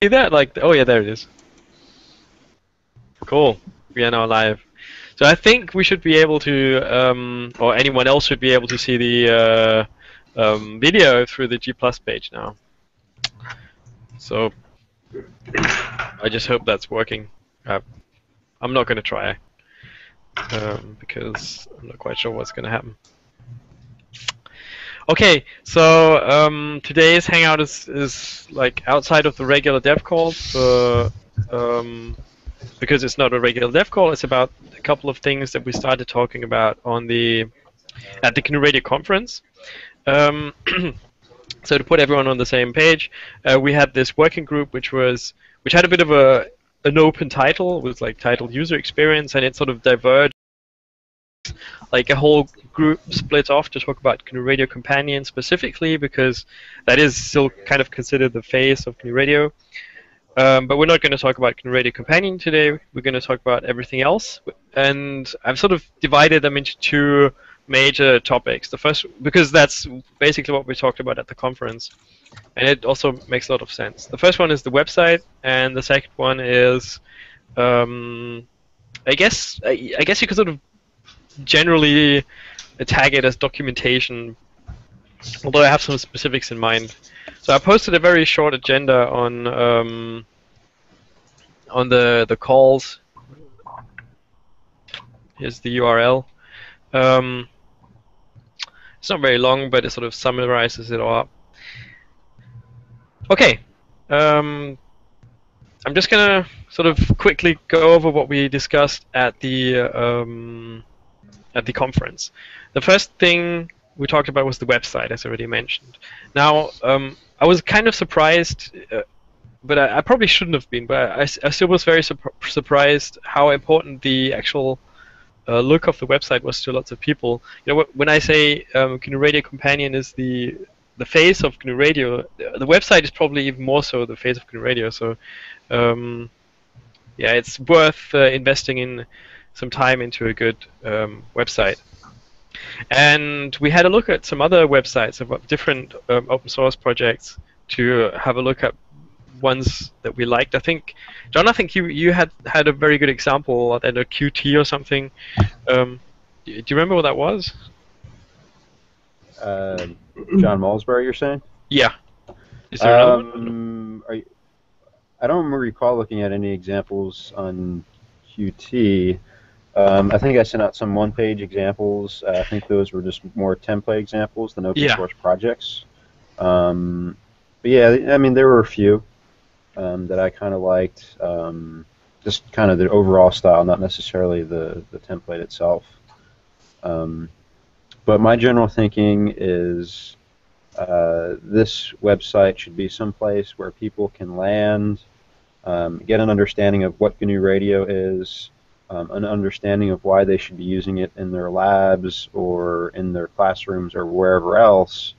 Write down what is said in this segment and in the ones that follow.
see that? Like, oh yeah, there it is. Cool. We are now live. So I think we should be able to, or anyone else should be able to see the video through the G Plus page now. So I just hope that's working. I'm not going to try because I'm not quite sure what's going to happen. Okay, so today's hangout is like outside of the regular dev call, because it's not a regular dev call. It's about a couple of things that we started talking about at the GNU Radio conference. So to put everyone on the same page, we had this working group which had a bit of an open title. It was like titled user experience, and it sort of diverged. Like a whole group split off to talk about GNU Radio Companion specifically, because that is still kind of considered the face of GNU Radio. But we're not going to talk about GNU Radio Companion today. We're going to talk about everything else. And I've sort of divided them into two major topics. The first, because that's basically what we talked about at the conference, and it also makes a lot of sense. The first one is the website, and the second one is, I guess you could sort of generally tag it as documentation, although I have some specifics in mind. So I posted a very short agenda on the calls. Here's the URL. It's not very long, but it sort of summarizes it all up. Okay, I'm just gonna sort of quickly go over what we discussed at the conference. The first thing we talked about was the website, as I already mentioned. Now, I was kind of surprised, but I probably shouldn't have been, but I still was very surprised how important the actual look of the website was to lots of people. You know, when I say GNU Radio Companion is the face of GNU Radio, the website is probably even more so the face of GNU Radio. So, yeah, it's worth investing in some time into a good website. And we had a look at some other websites of different open source projects to have a look at ones that we liked. I think, John, you had a very good example at a QT or something. Do you remember what that was? John Malsbury, you're saying? Yeah. Is there another one? I don't recall looking at any examples on QT. I think I sent out some one-page examples. I think those were just more template examples than open source projects. But yeah, I mean, there were a few that I kind of liked. Just kind of the overall style, not necessarily the template itself. But my general thinking is this website should be someplace where people can land, get an understanding of what GNU Radio is, an understanding of why they should be using it in their labs or in their classrooms or wherever else.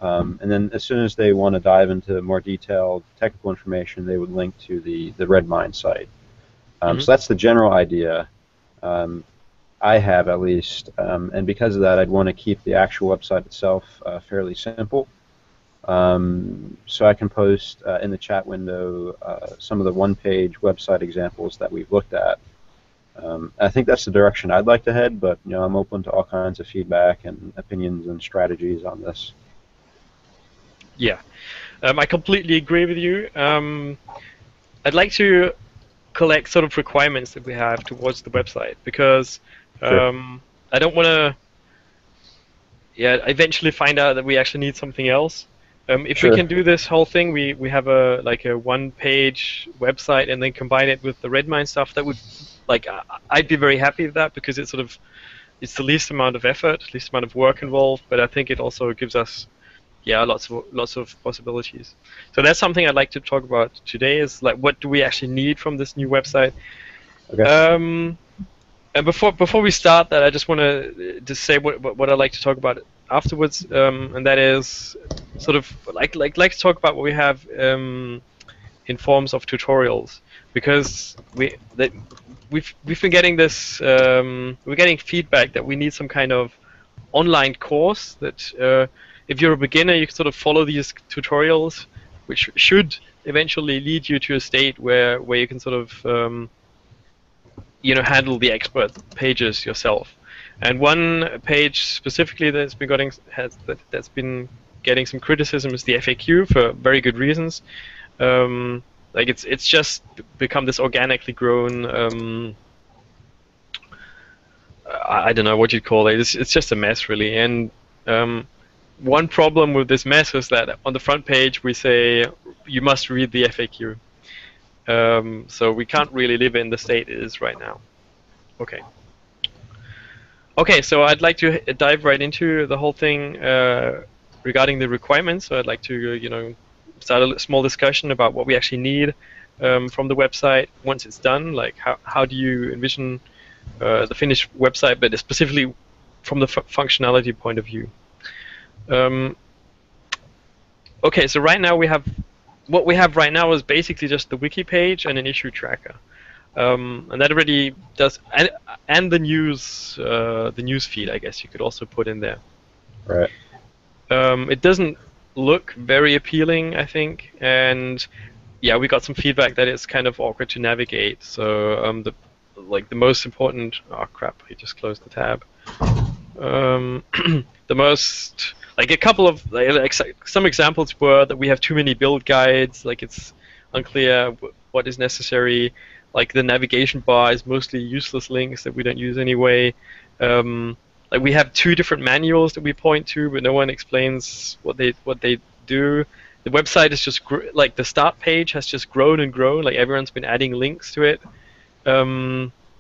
And then as soon as they want to dive into more detailed technical information, they would link to the Redmine site. So that's the general idea. I have, at least, and because of that, I'd want to keep the actual website itself fairly simple. So I can post in the chat window some of the one-page website examples that we've looked at. I think that's the direction I'd like to head, but you know, I'm open to all kinds of feedback and opinions and strategies on this. Yeah, I completely agree with you. I'd like to collect sort of requirements that we have towards the website, because I don't want to eventually find out that we actually need something else. If we can do this whole thing, we have a one-page website and then combine it with the Redmine stuff, that would, like, I'd be very happy with that, because it's the least amount of effort, least amount of work involved, but I think it also gives us lots of possibilities. So that's something I'd like to talk about today, is like, what do we actually need from this new website? Okay. And before we start that, I just want to say what I'd like to talk about afterwards, and that is sort of like to talk about what we have in forms of tutorials, because we've been getting this we're getting feedback that we need some kind of online course that if you're a beginner, you can sort of follow these tutorials, which should eventually lead you to a state where you can sort of handle the expert pages yourself. And one page specifically that's been getting some criticism is the FAQ for very good reasons. Like it's just become this organically grown. I don't know what you'd call it. It's just a mess, really. And one problem with this mess is that on the front page we say you must read the FAQ. So we can't really live in the state it is right now. Okay. Okay, so I'd like to dive right into the whole thing regarding the requirements. So I'd like to, start a small discussion about what we actually need from the website once it's done. Like, how do you envision the finished website, but specifically from the functionality point of view. Okay, so right now what we have right now is basically just the wiki page and an issue tracker, and that already does, and the news feed, I guess you could also put in there. Right. It doesn't look very appealing, I think, and yeah, we got some feedback that it's kind of awkward to navigate. So the most important, oh crap, I just closed the tab. The most, like a couple of, some examples were that we have too many build guides, like it's unclear what is necessary, like the navigation bar is mostly useless links that we don't use anyway. Like we have two different manuals that we point to, but no one explains what they do. The website is just like the start page has just grown and grown. Like everyone's been adding links to it,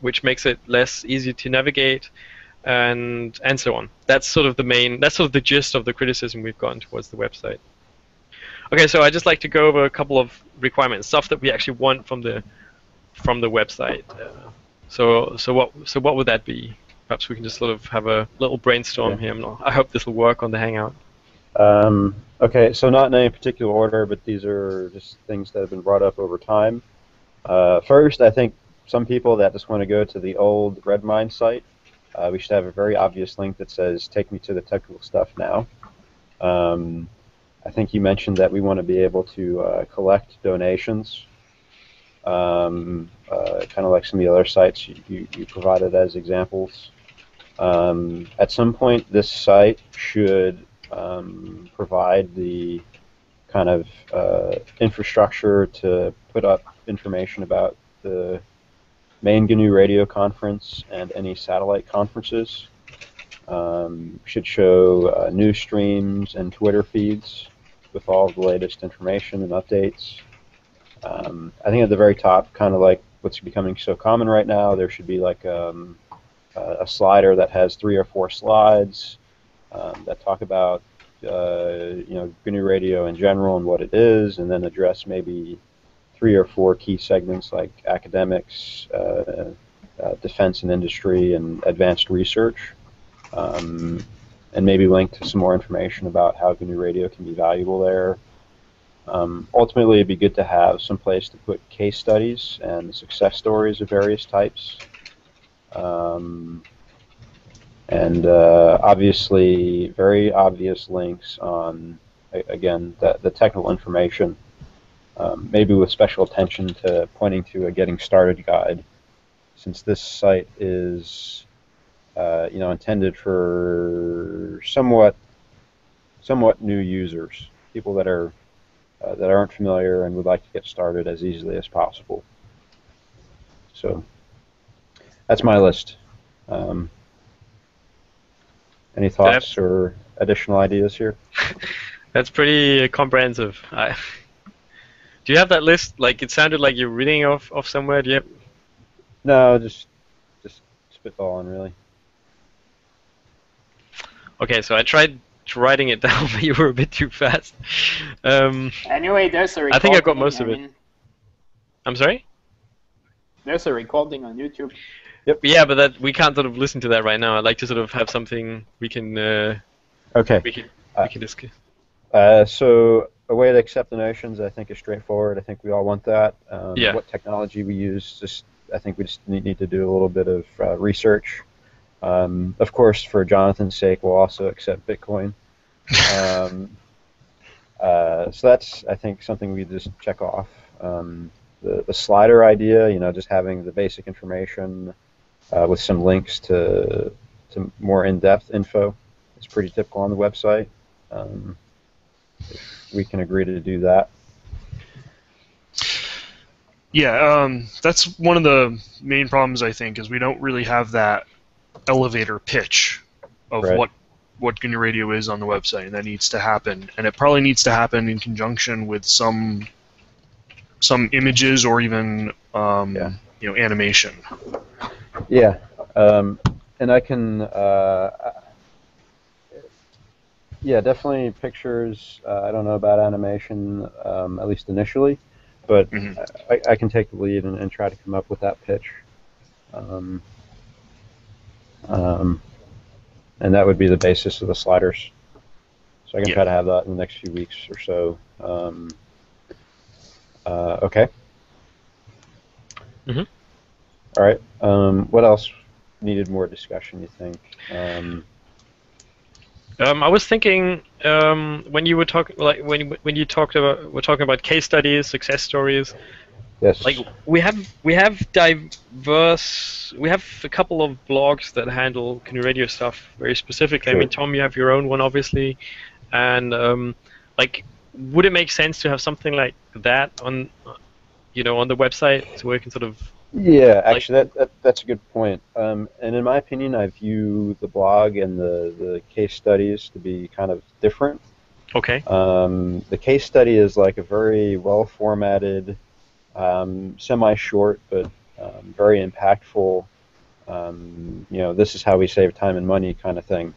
which makes it less easy to navigate, and so on. That's sort of the gist of the criticism we've gotten towards the website. Okay, so I'd just like to go over a couple of requirements, stuff that we actually want from the website. So what would that be? Perhaps we can just sort of have a little brainstorm here. I hope this will work on the Hangout. Okay, so not in any particular order, but these are just things that have been brought up over time. First, I think some people that just want to go to the old Redmine site, we should have a very obvious link that says, take me to the technical stuff now. I think you mentioned that we want to be able to collect donations, kind of like some of the other sites you provided as examples. At some point, this site should provide the kind of infrastructure to put up information about the main GNU radio conference and any satellite conferences. Should show news streams and Twitter feeds with all of the latest information and updates. I think at the very top, kind of like what's becoming so common right now, there should be like a slider that has 3 or 4 slides that talk about GNU radio in general and what it is, and then address maybe 3 or 4 key segments like academics, defense and industry, and advanced research, and maybe link to some more information about how GNU radio can be valuable there. Ultimately, it'd be good to have some place to put case studies and success stories of various types. And obviously, very obvious links on, again, the technical information, maybe with special attention to pointing to a getting started guide, since this site is intended for somewhat new users, people that aren't familiar and would like to get started as easily as possible. So that's my list. Any thoughts or additional ideas here? That's pretty comprehensive. Do you have that list? Like, it sounded like you're reading off somewhere. Do you have... No, just spitballing, really. Okay, so I tried writing it down, but you were a bit too fast. Anyway, there's a recording. I think I got most of it. I'm sorry? There's a recording on YouTube. Yep. Yeah, but we can't sort of listen to that right now. I'd like to sort of have something we can. Okay. We can discuss. So a way to accept donations, I think, is straightforward. I think we all want that. Yeah. What technology we use, I think we just need to do a little bit of research. Of course, for Jonathan's sake, we'll also accept Bitcoin. So that's, I think, something we just check off. The slider idea, just having the basic information with some links to more in-depth info is pretty typical on the website. If we can agree to do that. Yeah, that's one of the main problems, I think, is we don't really have that elevator pitch of Right. what GNU Radio is on the website, and that needs to happen. And it probably needs to happen in conjunction with some images or even animation. Yeah, and I can, definitely pictures. I don't know about animation, at least initially, but I can take the lead and try to come up with that pitch. And that would be the basis of the sliders. So I can try to have that in the next few weeks or so. Okay. Mm-hmm. All right. What else needed more discussion, you think? I was thinking when you were talking, like when you were talking about case studies, success stories. Yes. Like we have diverse. We have a couple of blogs that handle GNU Radio stuff very specifically. Sure. I mean, Tom, you have your own one, obviously, and like, would it make sense to have something like that on, on the website, so we can sort of. Yeah, actually, that's a good point. And in my opinion, I view the blog and the case studies to be kind of different. Okay. The case study is like a very well-formatted, semi-short but very impactful. This is how we save time and money kind of thing.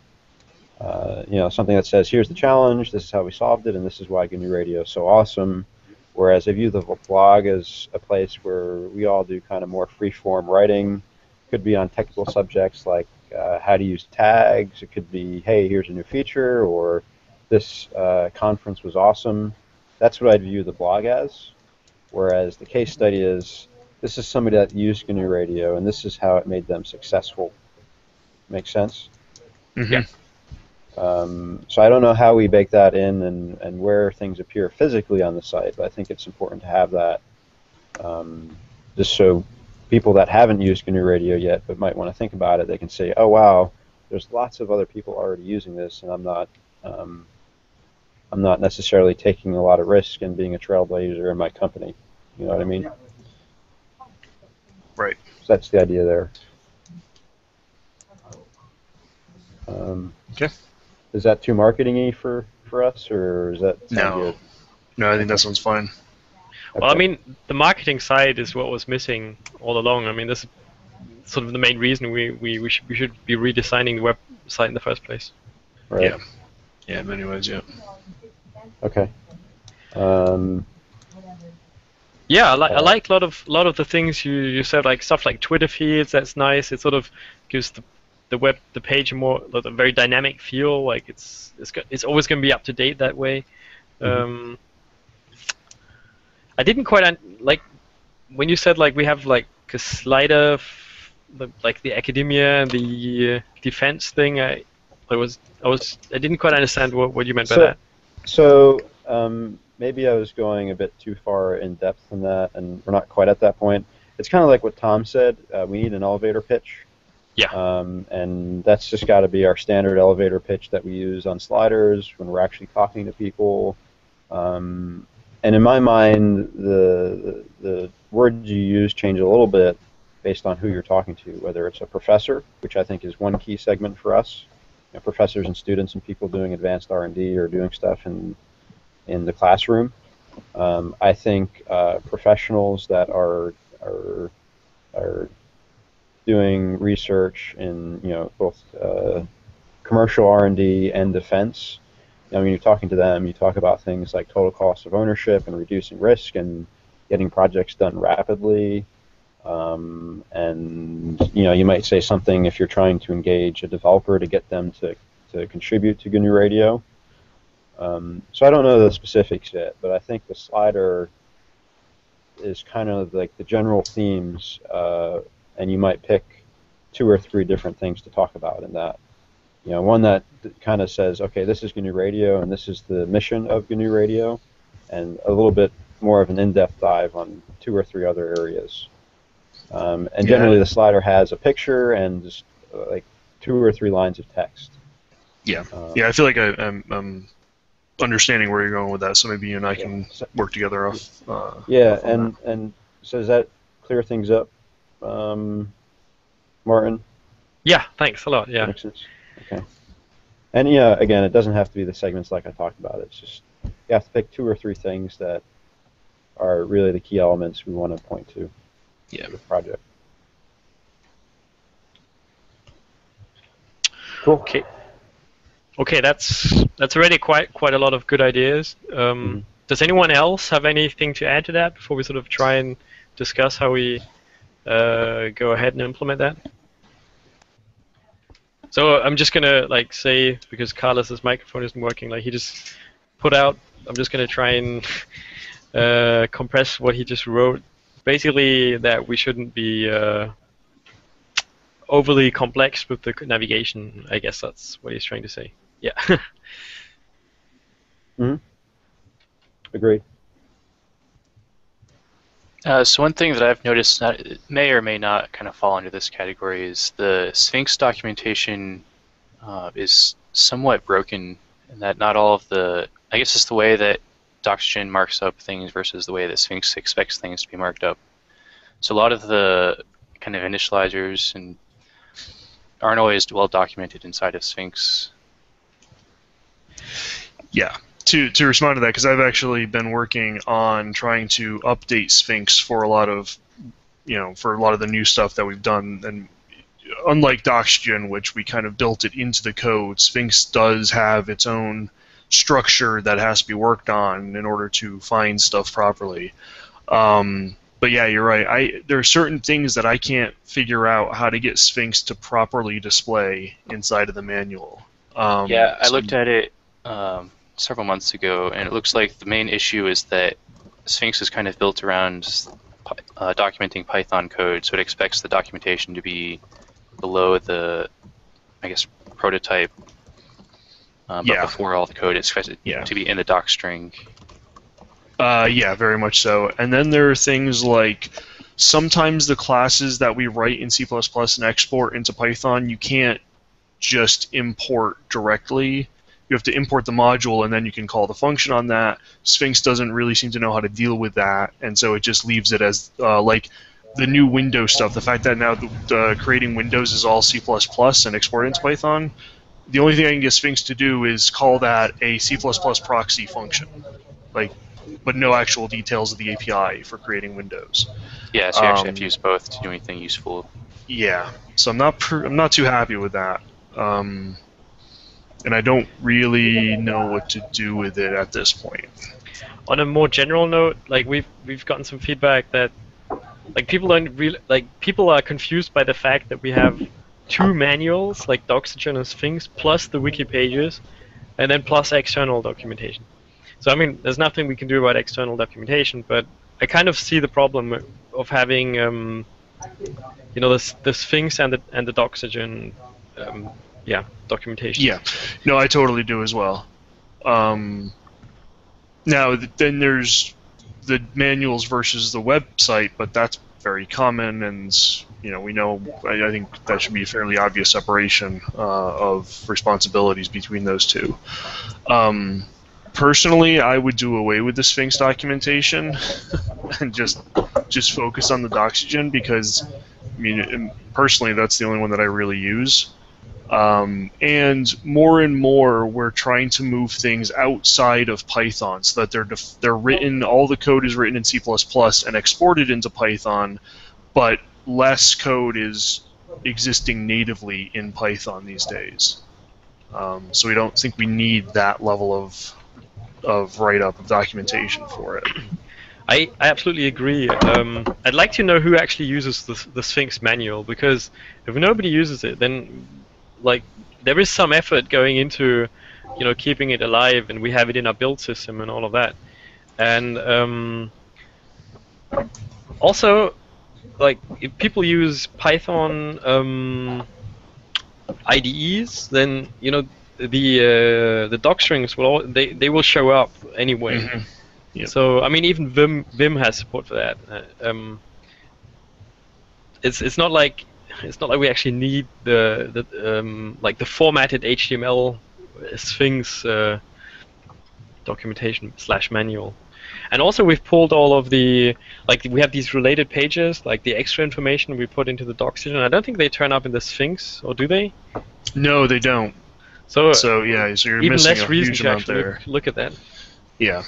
Something that says, here's the challenge, this is how we solved it, and this is why GNU Radio is so awesome. Whereas I view the blog as a place where we all do kind of more free-form writing. Could be on technical subjects like how to use tags. It could be, hey, here's a new feature, or this conference was awesome. That's what I'd view the blog as. Whereas the case study is, this is somebody that used GNU Radio, and this is how it made them successful. Make sense? Mm-hmm. Yeah. So I don't know how we bake that in and where things appear physically on the site, but I think it's important to have that just so people that haven't used GNU Radio yet but might want to think about it, they can say, oh wow, there's lots of other people already using this, and I'm not necessarily taking a lot of risk in being a trailblazer in my company. You know what I mean? Right. So that's the idea there. Okay. Is that too marketing-y for us, or is that sound good? No, I think that sounds fine. Okay. Well, I mean, the marketing side is what was missing all along. I mean, this is sort of the main reason we should be redesigning the website in the first place. Right. Yeah. Yeah, in many ways, yeah. Okay. Yeah, I like a lot of the things you said, like stuff like Twitter feeds. That's nice. It sort of gives the page a very dynamic feel. Like it's always going to be up to date that way. Mm-hmm. I didn't quite like when you said like we have like a slider, like the academia and the defense thing. I didn't quite understand what you meant by that. So maybe I was going a bit too far in depth in that, and we're not quite at that point. It's kind of like what Tom said. We need an elevator pitch. Yeah. And that's just got to be our standard elevator pitch that we use on sliders when we're actually talking to people. And in my mind, the words you use change a little bit based on who you're talking to, whether it's a professor, which I think is one key segment for us, professors and students and people doing advanced R&D or doing stuff in the classroom. I think professionals that are doing research in both commercial R&D and defense. When you're talking to them, you talk about things like total cost of ownership and reducing risk and getting projects done rapidly. And you might say something if you're trying to engage a developer to get them to contribute to GNU Radio. So I don't know the specifics yet, but I think the slider is kind of like the general themes, and you might pick 2 or 3 different things to talk about in that. one that kind of says, okay, this is GNU Radio and this is the mission of GNU Radio, and a little bit more of an in-depth dive on 2 or 3 other areas. And generally, the slider has a picture and just like 2 or 3 lines of text. Yeah, I feel like I'm understanding where you're going with that, so maybe you and I can work together off. And so does that clear things up, Martin? Yeah, thanks a lot. Yeah. Makes sense. Okay. And yeah, again, it doesn't have to be the segments like I talked about. It's just you have to pick 2 or 3 things that are really the key elements we want to point to. Yeah. The project. Cool. Okay, that's already quite a lot of good ideas. Does anyone else have anything to add to that before we sort of try and discuss how we go ahead and implement that? So I'm just gonna say, because Carlos's microphone isn't working, he just put out. I'm just gonna try and compress what he just wrote. Basically, that we shouldn't be overly complex with the navigation. I guess that's what he's trying to say. Yeah. Agreed. So one thing that I've noticed that may or may not kind of fall under this category is the Sphinx documentation is somewhat broken in that not all of the, I guess it's the way that Doxygen marks up things versus the way that Sphinx expects things to be marked up. So a lot of the kind of initializers and aren't always well documented inside of Sphinx. Yeah. To respond to that, because I've actually been working on trying to update Sphinx for a lot of, the new stuff that we've done, and unlike Doxygen, which we kind of built it into the code, Sphinx does have its own structure that has to be worked on in order to find stuff properly. But yeah, you're right. There are certain things that I can't figure out how to get Sphinx to properly display inside of the manual. I looked at it several months ago, and it looks like the main issue is that Sphinx is kind of built around documenting Python code, so it expects the documentation to be below the, I guess, prototype, but before all the code, it's expected to be in the doc string. Yeah, very much so. And then there are things like sometimes the classes that we write in C++ and export into Python, you can't just import directly. You have to import the module, and then you can call the function on that. Sphinx doesn't really seem to know how to deal with that, and so it just leaves it as like the new Windows stuff. The fact that now creating Windows is all C++ and export into Python, the only thing I can get Sphinx to do is call that a C++ proxy function, but no actual details of the API for creating Windows. Yeah, so you actually have to use both to do anything useful. Yeah, so I'm not too happy with that. And I don't really know what to do with it at this point. On a more general note, we've gotten some feedback that people are confused by the fact that we have 2 manuals, like Doxygen and Sphinx, plus the wiki pages, and then plus external documentation. So I mean, there's nothing we can do about external documentation, but I kind of see the problem of having the Sphinx and the Doxygen documentation. Yeah, no, I totally do as well. Now, then there's the manuals versus the website, but that's very common, and we know. I think that should be a fairly obvious separation of responsibilities between those two. Personally, I would do away with the Sphinx documentation and just focus on the Doxygen, because personally, that's the only one that I really use. And more, we're trying to move things outside of Python so that they're written. All the code is written in C++ and exported into Python, but less code is existing natively in Python these days. So we don't think we need that level of write-up of documentation for it. I absolutely agree. I'd like to know who actually uses the Sphinx manual, because if nobody uses it, then there is some effort going into keeping it alive, and we have it in our build system and all of that. And also, if people use Python IDEs, then the doc strings they will show up anyway. Mm-hmm. Yep. So I mean, even Vim has support for that. It's not like we actually need the formatted HTML Sphinx documentation / manual. And also we've pulled all of the, we have these related pages, like the extra information we put into the Doxygen. I don't think they turn up in the Sphinx, or do they? No, they don't. So yeah, so you're even missing less a reason huge to amount actually there. look at that. Yeah.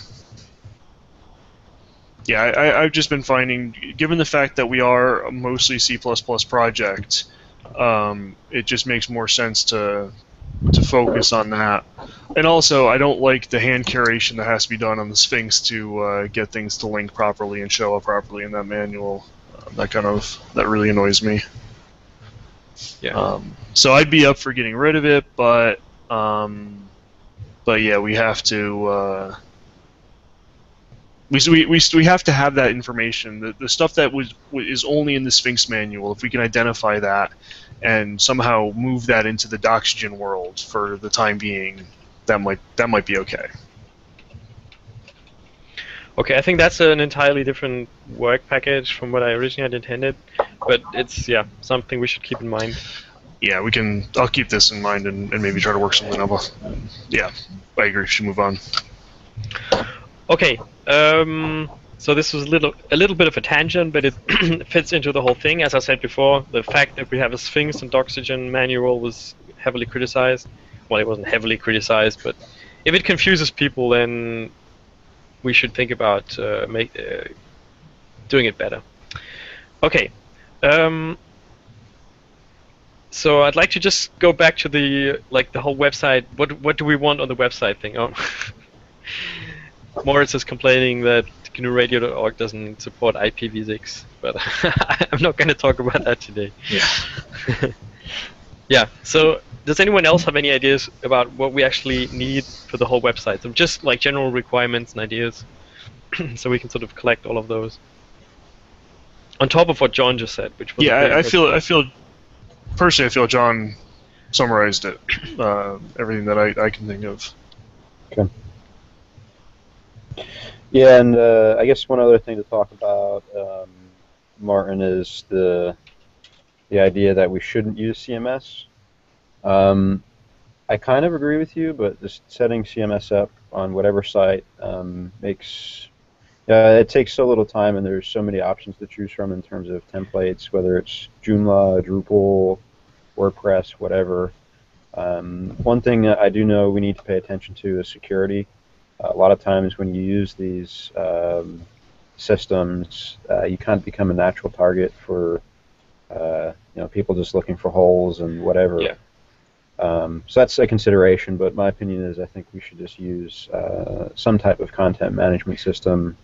Yeah, I've just been finding, given the fact that we are a mostly C++ project, it just makes more sense to focus on that. And also, I don't like the hand curation that has to be done on the Sphinx to get things to link properly and show up properly in that manual. That really annoys me. Yeah. So I'd be up for getting rid of it, but yeah, we have to. We have to have that information. The stuff that is only in the Sphinx manual, if we can identify that and somehow move that into the Doxygen world for the time being, that might be okay. Okay, I think that's an entirely different work package from what I originally had intended, but it's something we should keep in mind. Yeah, I'll keep this in mind and maybe try to work something up. Yeah, I agree. We should move on. Okay, so this was a little bit of a tangent, but it fits into the whole thing. As I said before, the fact that we have a Sphinx and Doxygen manual was heavily criticized. Well, it wasn't heavily criticized, but if it confuses people, then we should think about doing it better. Okay, so I'd like to just go back to the whole website. What do we want on the website thing? Oh. Moritz is complaining that GNURadio.org doesn't support IPv6, but I'm not going to talk about that today. Yeah. Yeah. So, does anyone else have any ideas about what we actually need for the whole website? So, just like general requirements and ideas, so we can sort of collect all of those. On top of what John just said, which was I feel personally, I feel John summarized it, everything that I can think of. Okay. Yeah, and I guess one other thing to talk about, Martin, is the idea that we shouldn't use CMS. I kind of agree with you, but just setting CMS up on whatever site makes it takes so little time, and there's so many options to choose from in terms of templates, whether it's Joomla, Drupal, WordPress, whatever. One thing I do know we need to pay attention to is security. A lot of times when you use these systems, you kind of become a natural target for people just looking for holes and whatever. Yeah. So that's a consideration, but my opinion is I think we should just use some type of content management system,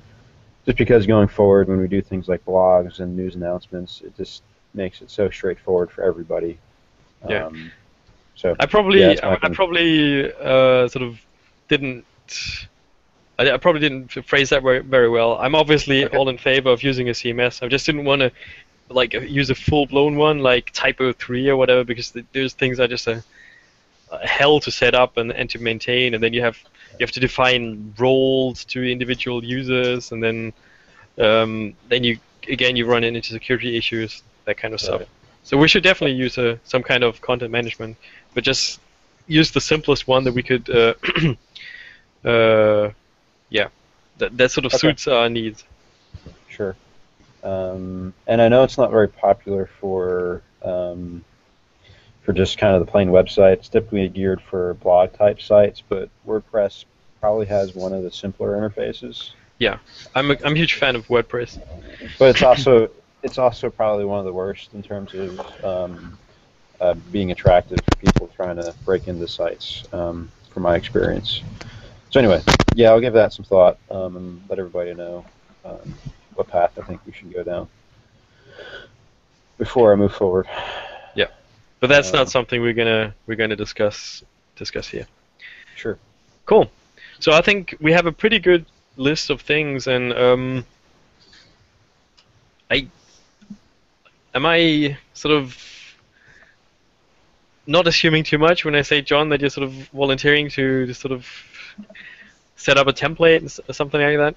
just because going forward when we do things like blogs and news announcements, it just makes it so straightforward for everybody. Yeah. So I probably sort of didn't. I probably didn't phrase that very well. I'm obviously all in favor of using a CMS. I just didn't want to use a full-blown one like Typo 3 or whatever, because those things are just a hell to set up and to maintain, and then you have to define roles to individual users, and then you run into security issues, that kind of stuff. So we should definitely use some kind of content management, but just use the simplest one that we could. That sort of suits our needs. Sure. And I know it's not very popular for just kind of the plain website. It's typically geared for blog type sites, but WordPress probably has one of the simpler interfaces. Yeah, I'm a huge fan of WordPress. But it's also probably one of the worst in terms of being attractive for people trying to break into sites, from my experience. So anyway, yeah, I'll give that some thought and let everybody know what path I think we should go down before I move forward. Yeah, but that's not something we're gonna discuss here. Sure. Cool. So I think we have a pretty good list of things, and am I sort of not assuming too much when I say, John, that you're sort of volunteering to sort of set up a template and something like that?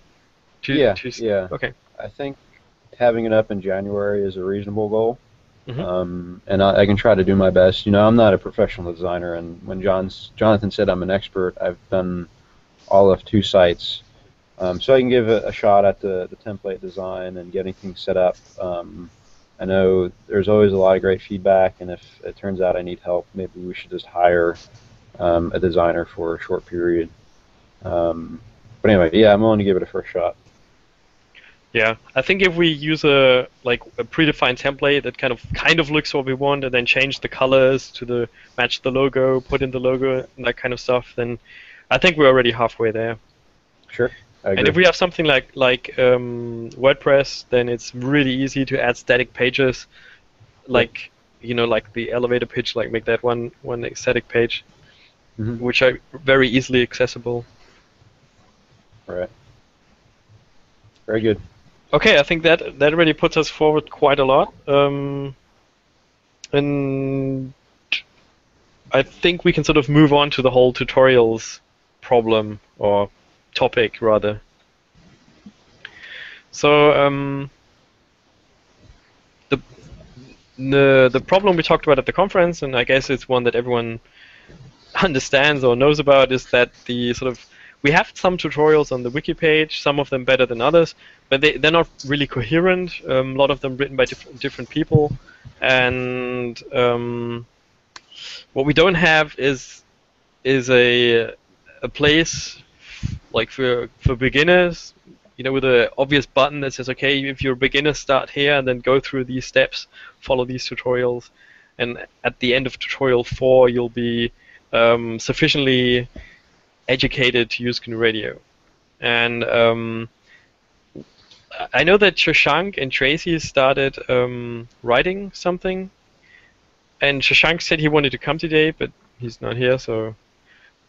Yeah. Okay. I think having it up in January is a reasonable goal. Mm-hmm. And I can try to do my best. I'm not a professional designer, and when Jonathan said I'm an expert, I've done all of 2 sites. So I can give a shot at the template design and getting things set up. I know there's always a lot of great feedback, and if it turns out I need help, maybe we should just hire a designer for a short period. But anyway, yeah, I'm willing to give it a first shot. Yeah, I think if we use a predefined template that kind of looks what we want, and then change the colors to match the logo, put in the logo and that kind of stuff, then I think we're already halfway there. Sure, I agree. And if we have something like WordPress, then it's really easy to add static pages, like like the elevator pitch, like make that one static page, which are very easily accessible. Right. Very good. Okay, I think that already puts us forward quite a lot. And I think we can sort of move on to the whole tutorials problem, or topic rather. So the problem we talked about at the conference, and I guess it's one that everyone understands or knows about, is that we have some tutorials on the wiki page, some of them better than others, but they're not really coherent. A lot of them written by different people, and what we don't have is a place like for beginners, with an obvious button that says, okay, if you're a beginner, start here and then go through these steps, follow these tutorials, and at the end of tutorial 4 you'll be sufficiently educated to use GNU Radio. And I know that Shashank and Tracy started writing something, and Shashank said he wanted to come today, but he's not here, so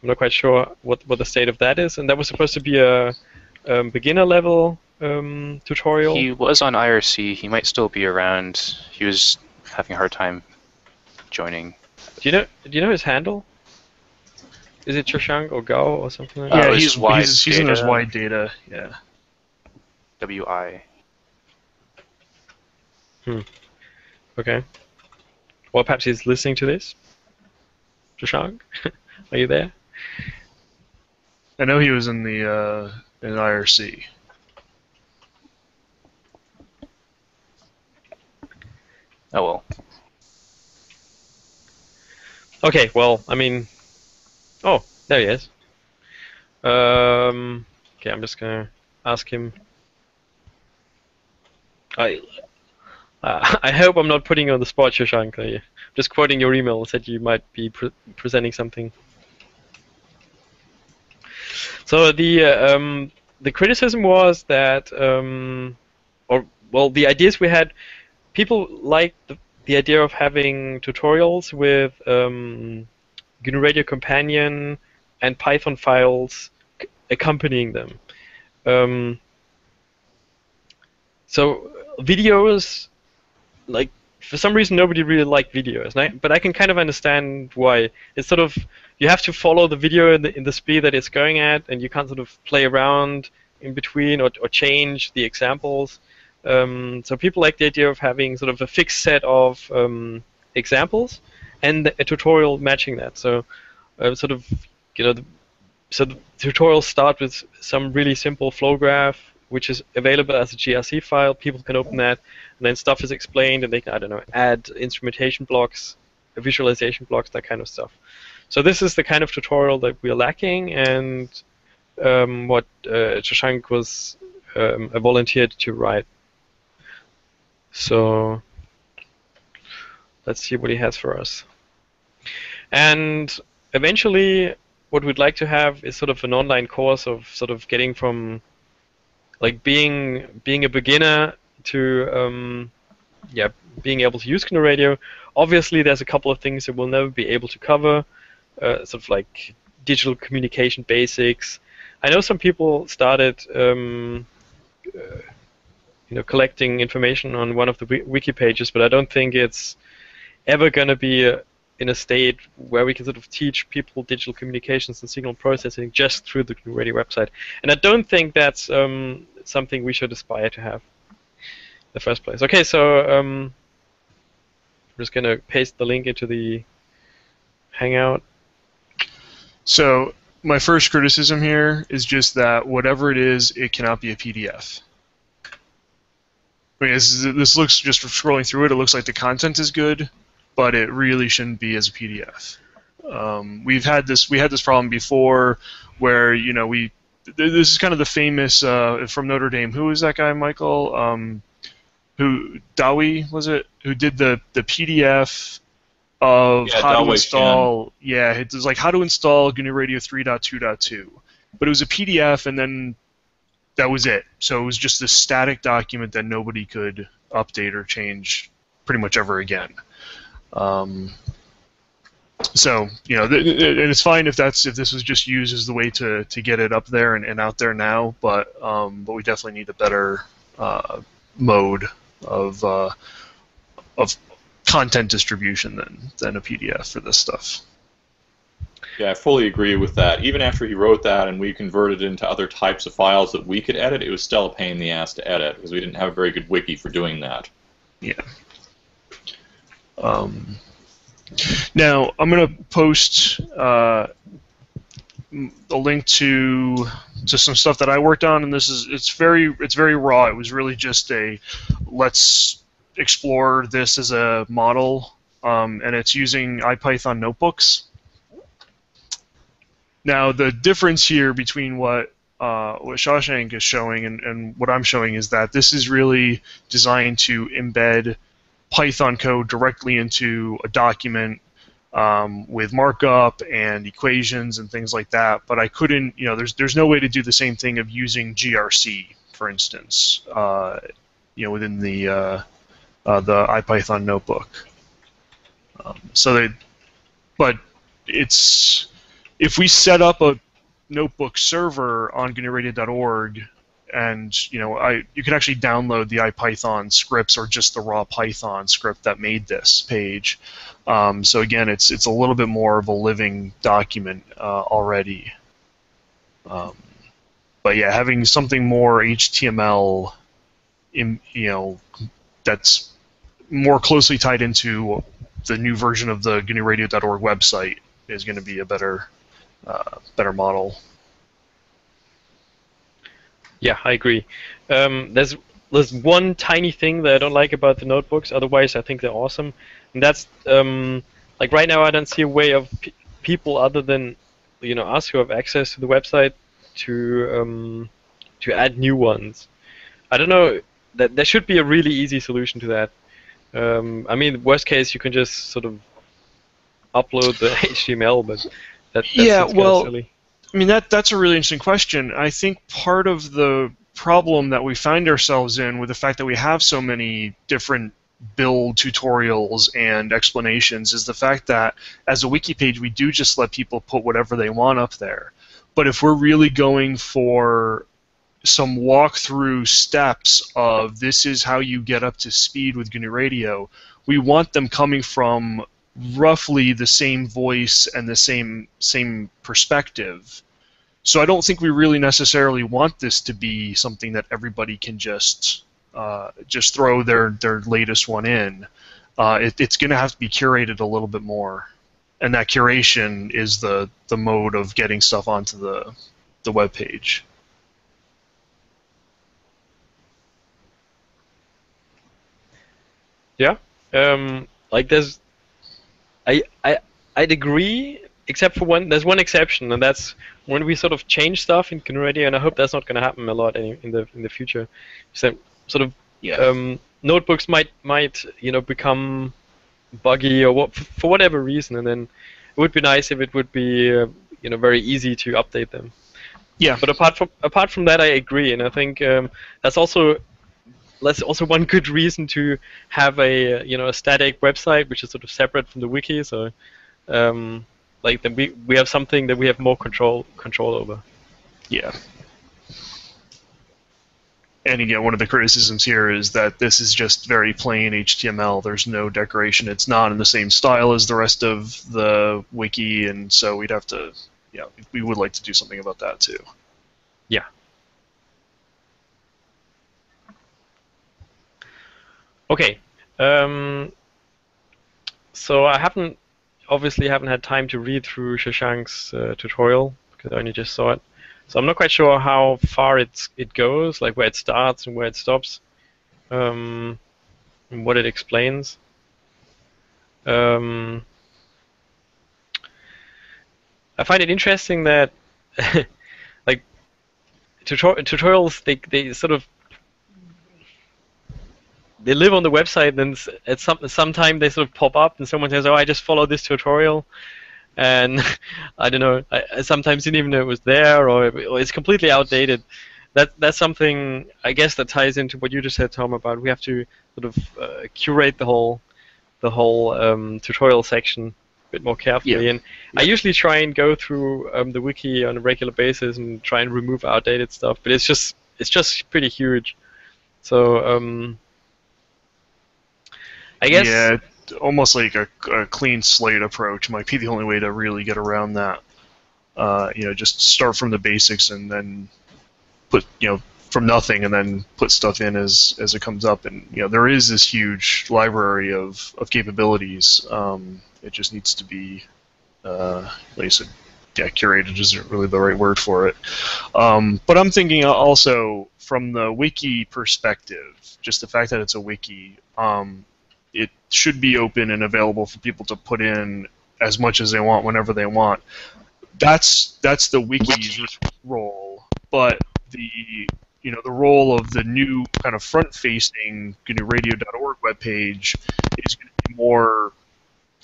I'm not quite sure what the state of that is. And that was supposed to be a beginner level tutorial. He was on IRC. He might still be around. He was having a hard time joining. Do you know his handle? Is it Shashank or Gao or something like that? Yeah, he's in his wide data. Yeah. WI. Okay. Well, perhaps he's listening to this. Shashank, are you there? I know he was in the in IRC. Oh well. Okay. Well, I mean, oh, there he is. Okay, I'm just gonna ask him. I hope I'm not putting you on the spot, Shashank. I'm just quoting your email. Said you might be presenting something. So the criticism was that, the ideas we had, people liked the idea of having tutorials with GNU Radio Companion and Python files accompanying them. So videos, like, for some reason nobody really liked videos, but I can kind of understand why. It's sort of, you have to follow the video in the speed that it's going at, and you can't sort of play around in between or change the examples. So people like the idea of having sort of a fixed set of examples and a tutorial matching that. So so the tutorials start with some really simple flow graph, which is available as a GRC file. People can open that, and then stuff is explained, and they can, I don't know, add instrumentation blocks, visualization blocks, that kind of stuff. So this is the kind of tutorial that we're lacking, and what Shashank was volunteered to write. So let's see what he has for us. And eventually, what we'd like to have is sort of an online course of sort of getting from like being a beginner to being able to use GNU Radio. Obviously, there's a couple of things that we'll never be able to cover, sort of like digital communication basics. I know some people started collecting information on one of the wiki pages, but I don't think it's ever going to be in a state where we can sort of teach people digital communications and signal processing just through the GNU Radio website. And I don't think that's something we should aspire to have in the first place. Okay, so I'm just going to paste the link into the Hangout. So my first criticism here is just that whatever it is, it cannot be a PDF. I mean, this looks, just scrolling through it, it looks like the content is good, but it really shouldn't be as a PDF. We had this problem before, where this is kind of the famous from Notre Dame. Who was that guy, Michael? Who Dowie was it? Who did the PDF of how to install? Yeah, it was like how to install GNU Radio 3.2.2, but it was a PDF, and then that was it. So it was just this static document that nobody could update or change pretty much ever again. So and it's fine if this was just used as the way to get it up there and out there now, but we definitely need a better mode of content distribution than a PDF for this stuff. Yeah, I fully agree with that. Even after he wrote that and we converted it into other types of files that we could edit, it was still a pain in the ass to edit because we didn't have a very good wiki for doing that. Yeah. Now I'm going to post a link to some stuff that I worked on, and it's very raw. It was really just let's explore this as a model, and it's using IPython notebooks. Now the difference here between what Shawshank is showing and what I'm showing is that this is really designed to embed Python code directly into a document with markup and equations and things like that. But I couldn't, there's no way to do the same thing of using GRC, for instance, within the IPython notebook. But it's, if we set up a notebook server on GNURadio.org, and you can actually download the IPython scripts or just the raw Python script that made this page. So again, it's a little bit more of a living document already. But yeah, having something more HTML, that's more closely tied into the new version of the GNURadio.org website is going to be a better model. Yeah, I agree. There's one tiny thing that I don't like about the notebooks. Otherwise, I think they're awesome. And that's like right now, I don't see a way of people other than us who have access to the website to add new ones. I don't know. That there should be a really easy solution to that. I mean, worst case, you can just sort of upload the HTML, but that's silly. I mean, that's a really interesting question. I think part of the problem that we find ourselves in with the fact that we have so many different build tutorials and explanations is the fact that as a wiki page, we do just let people put whatever they want up there. But if we're really going for some walkthrough steps of this is how you get up to speed with GNU Radio, we want them coming from roughly the same voice and the same perspective. So I don't think we really necessarily want this to be something that everybody can just throw their latest one in. It's going to have to be curated a little bit more, and that curation is the mode of getting stuff onto the web page. Yeah, like I'd agree, except for there's one exception, and that's when we sort of change stuff in GNU Radio, and I hope that's not going to happen a lot in the future. So sort of notebooks might become buggy or for whatever reason, and then it would be nice if it would be very easy to update them. Yeah. But apart from that, I agree, and I think that's also one good reason to have a a static website which is sort of separate from the wiki. So like then we have something that we have more control over. Yeah. And again, one of the criticisms here is that this is just very plain HTML. There's no decoration. It's not in the same style as the rest of the wiki, and so we'd have to, yeah, we would like to do something about that too. Yeah. Okay. So I obviously haven't had time to read through Shashank's tutorial because I only just saw it. So I'm not quite sure how far it goes, like where it starts and where it stops, and what it explains. I find it interesting that like tutorials they sort of they live on the website, and at some time they sort of pop up, and someone says, "Oh, I just followed this tutorial," and I don't know. I sometimes didn't even know it was there, or it's completely outdated. That's something I guess that ties into what you just said, Tom, about we have to sort of curate the whole tutorial section a bit more carefully. Yeah. And I usually try and go through the wiki on a regular basis and try and remove outdated stuff, but it's just pretty huge. So I guess yeah, almost like a clean slate approach might be the only way to really get around that. Just start from the basics and then put, from nothing, and then put stuff in as it comes up. And there is this huge library of capabilities. It just needs to be, like I said, curated isn't really the right word for it. But I'm thinking also from the wiki perspective, just the fact that it's a wiki, it should be open and available for people to put in as much as they want whenever they want. That's the wiki's role, but the role of the new kind of front-facing GNURadio.org webpage is going to be more,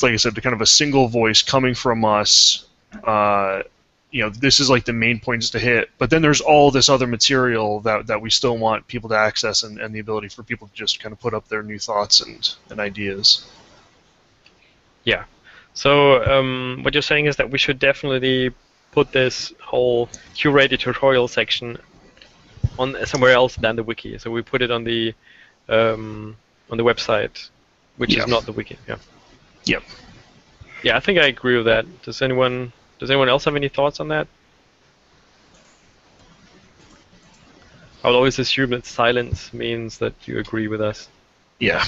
like I said, the kind of a single voice coming from us. This is like the main points to hit, but then there's all this other material that we still want people to access, and the ability for people to just kind of put up their new thoughts and ideas. Yeah. So what you're saying is that we should definitely put this whole curated tutorial section on somewhere else than the wiki. So we put it on the website, which is not the wiki. Yeah. Yep. Yeah, I think I agree with that. Does anyone else have any thoughts on that? I will always assume that silence means that you agree with us. Yeah.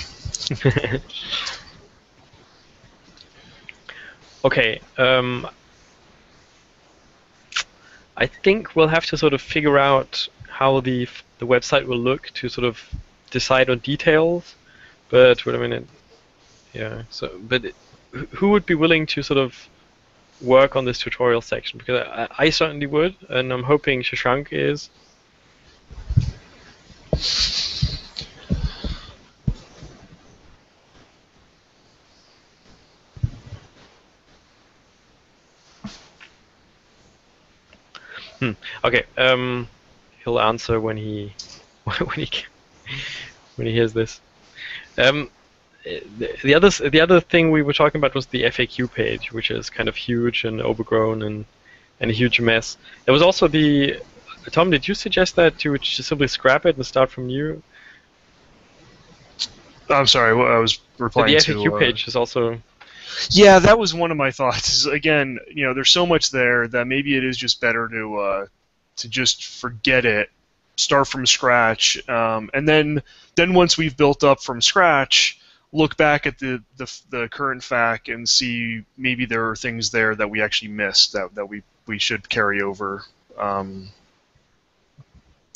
Okay. I think we'll have to sort of figure out how the website will look to sort of decide on details. But wait a minute. Yeah. So, but who would be willing to sort of work on this tutorial section? Because I certainly would, and I'm hoping Shashank is. Okay. He'll answer when he when he hears this. The other thing we were talking about was the FAQ page, which is kind of huge and overgrown and a huge mess. There was also the Tom. Did you suggest that to just simply scrap it and start from new? I'm sorry, I was replying to. The FAQ page is also. Yeah, that was one of my thoughts. Is, again, there's so much there that maybe it is just better to just forget it, start from scratch, and then once we've built up from scratch, look back at the current FAQ and see maybe there are things there that we actually missed that we should carry over.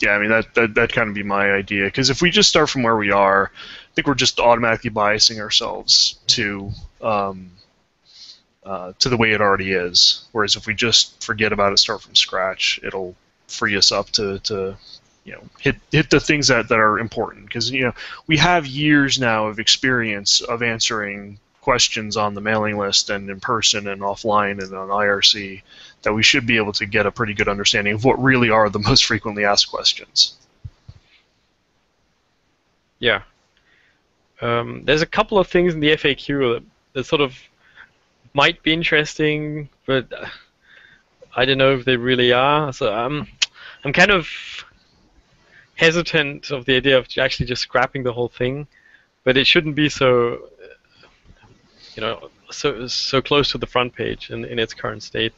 Yeah, I mean that kind of be my idea, because if we just start from where we are, I think we're just automatically biasing ourselves to the way it already is. Whereas if we just forget about it, start from scratch, it'll free us up to hit the things that are important, because we have years now of experience of answering questions on the mailing list and in person and offline and on IRC, that we should be able to get a pretty good understanding of what really are the most frequently asked questions. Yeah. There's a couple of things in the FAQ that sort of might be interesting, but I don't know if they really are. So I'm kind of hesitant of the idea of actually just scrapping the whole thing, but it shouldn't be so, so close to the front page in its current state.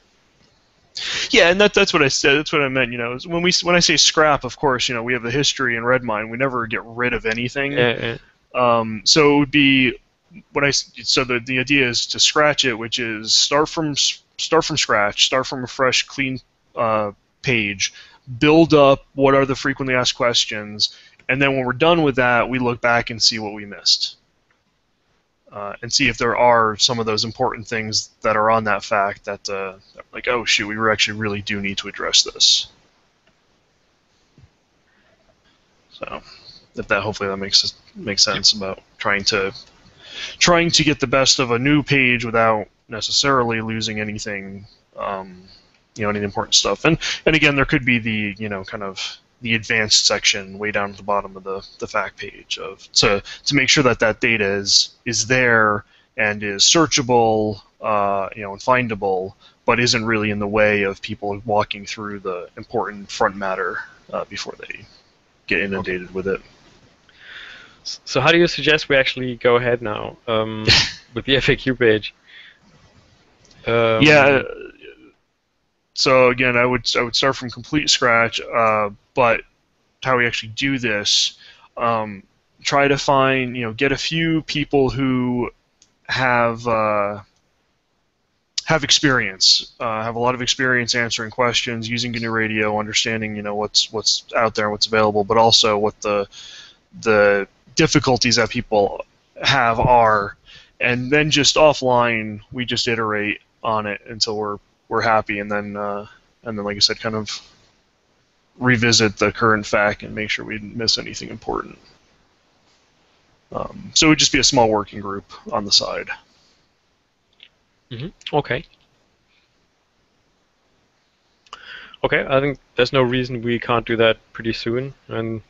Yeah, and that's what I said. That's what I meant. Is when I say scrap, of course, we have the history in Redmine. We never get rid of anything. Yeah. So it would be so the idea is to scratch it, which is start from scratch, start from a fresh, clean page, build up what are the frequently asked questions, and then when we're done with that, we look back and see what we missed. And see if there are some of those important things that are on that fact that, like, oh shoot, we actually really do need to address this. So, hopefully that makes sense about trying to get the best of a new page without necessarily losing anything, any important stuff. And again, there could be the kind of the advanced section way down at the bottom of the fact page to make sure that data is there and is searchable, and findable, but isn't really in the way of people walking through the important front matter before they get inundated with it. So how do you suggest we actually go ahead now with the FAQ page? Yeah. So again, I would start from complete scratch, but how we actually do this, try to find, get a few people who have experience, have a lot of experience answering questions, using GNU Radio, understanding, what's out there, what's available, but also what the difficulties that people have are, and then just offline we just iterate on it until we're happy, and then like I said, kind of revisit the current fact and make sure we didn't miss anything important. So it would just be a small working group on the side. Okay. Okay, I think there's no reason we can't do that pretty soon, and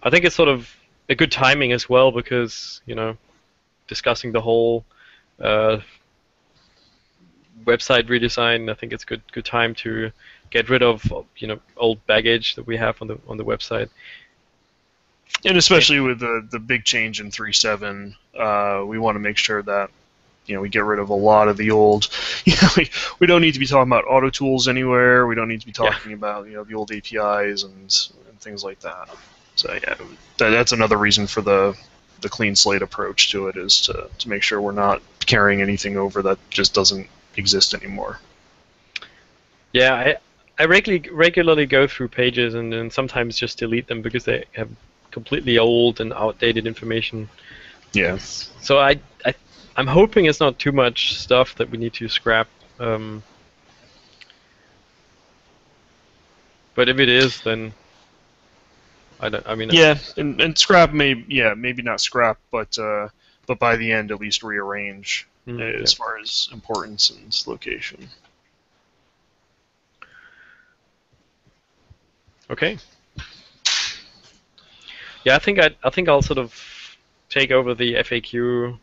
I think it's sort of a good timing as well because discussing the whole website redesign, I think it's good time to get rid of old baggage that we have on the website. And especially with the big change in 3.7, we want to make sure that we get rid of a lot of the old. We don't need to be talking about auto tools anywhere. We don't need to be talking about the old APIs and things like that. So yeah, that's another reason for the clean slate approach to it, is to make sure we're not carrying anything over that just doesn't exist anymore. Yeah, I regularly go through pages and then sometimes just delete them because they have completely old and outdated information. Yeah. So I'm hoping it's not too much stuff that we need to scrap. But if it is, then and scrap maybe not scrap, but by the end at least rearrange as far as importance and location. Okay. Yeah, I think I'll sort of take over the FAQ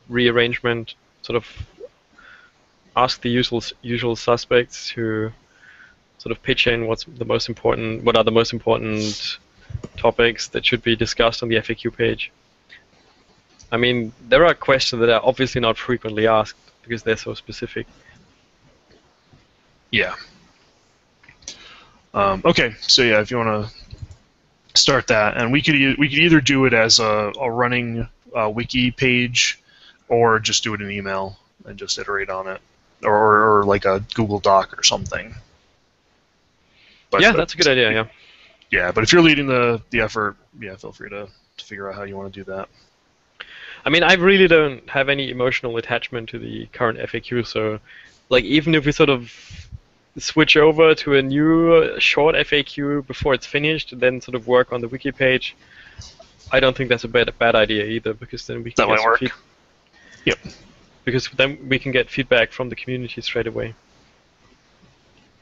rearrangement. Sort of ask the usual suspects to sort of pitch in what are the most important topics that should be discussed on the FAQ page. I mean, there are questions that are obviously not frequently asked because they're so specific. Yeah. Okay, so yeah, if you want to start that, and we could either do it as a running wiki page, or just do it in email and just iterate on it, or like a Google Doc or something. But that's a good idea. Yeah. Yeah, but if you're leading the effort, feel free to figure out how you want to do that. I mean, I really don't have any emotional attachment to the current FAQ, so like even if we sort of switch over to a new short FAQ before it's finished, and then sort of work on the wiki page, I don't think that's a bad idea either, because then we can that might work. Yep. Because then we can get feedback from the community straight away.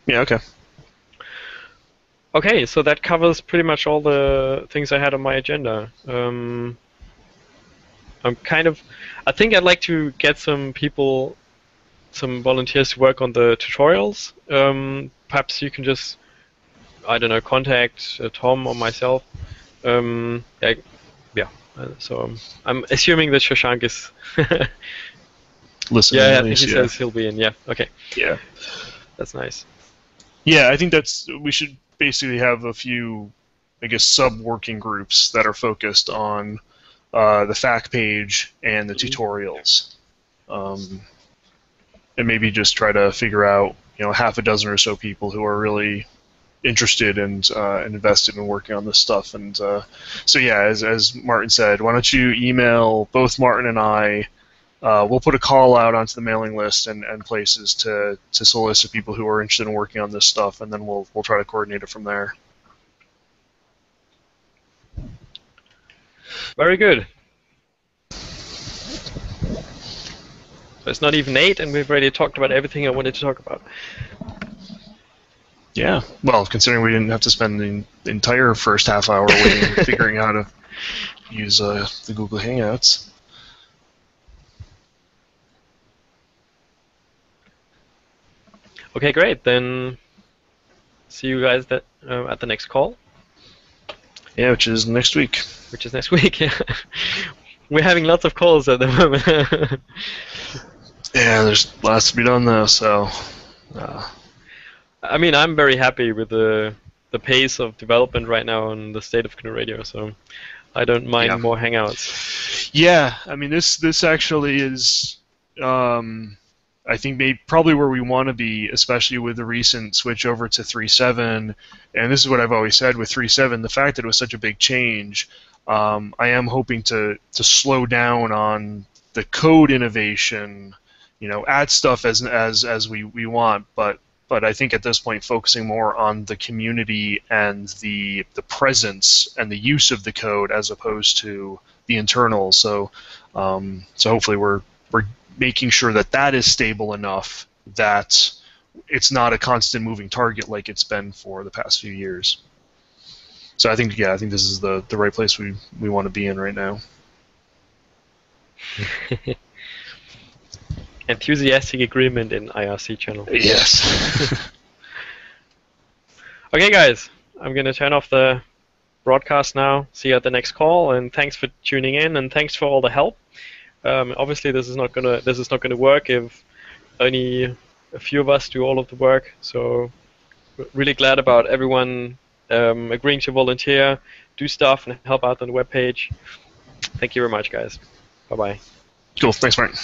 Yeah. Okay. Okay, so that covers pretty much all the things I had on my agenda. I think I'd like to get some volunteers to work on the tutorials. Perhaps you can just I don't know, contact Tom or myself. Yeah. So I'm assuming that Shashank is. Listening, Yeah, at I think least, he says he'll be in. Yeah. Okay. Yeah. That's nice. Yeah, I think we should basically have a few, I guess, sub-working groups that are focused on the fact page and the tutorials. And maybe just try to figure out, half a dozen or so people who are really interested and invested in working on this stuff. And so yeah, as Martin said, why don't you email both Martin and I? We'll put a call out onto the mailing list and places to solicit people who are interested in working on this stuff, and then we'll try to coordinate it from there. Very good. So it's not even 8, and we've already talked about everything I wanted to talk about. Yeah, well, considering we didn't have to spend the entire first half hour waiting, figuring out how to use the Google Hangouts. Okay, great. Then see you guys at the next call. Yeah, which is next week. Which is next week, yeah. We're having lots of calls at the moment. Yeah, there's lots to be done though, so... I mean, I'm very happy with the pace of development right now on the state of GNU Radio, so I don't mind more Hangouts. Yeah, I mean, this actually is... I think probably where we want to be, especially with the recent switch over to 3.7, and this is what I've always said with 3.7, the fact that it was such a big change, I am hoping to slow down on the code innovation, add stuff as we want, but I think at this point focusing more on the community and the presence and the use of the code as opposed to the internals. So hopefully we're making sure that is stable enough that it's not a constant moving target like it's been for the past few years. So I think this is the right place we want to be in right now. Enthusiastic agreement in IRC channel. Yes. Okay, guys, I'm going to turn off the broadcast now. See you at the next call, and thanks for tuning in, and thanks for all the help. Obviously, this is not gonna work if only a few of us do all of the work. So, really glad about everyone agreeing to volunteer, do stuff, and help out on the webpage. Thank you very much, guys. Bye bye. Cool. Thanks, Martin.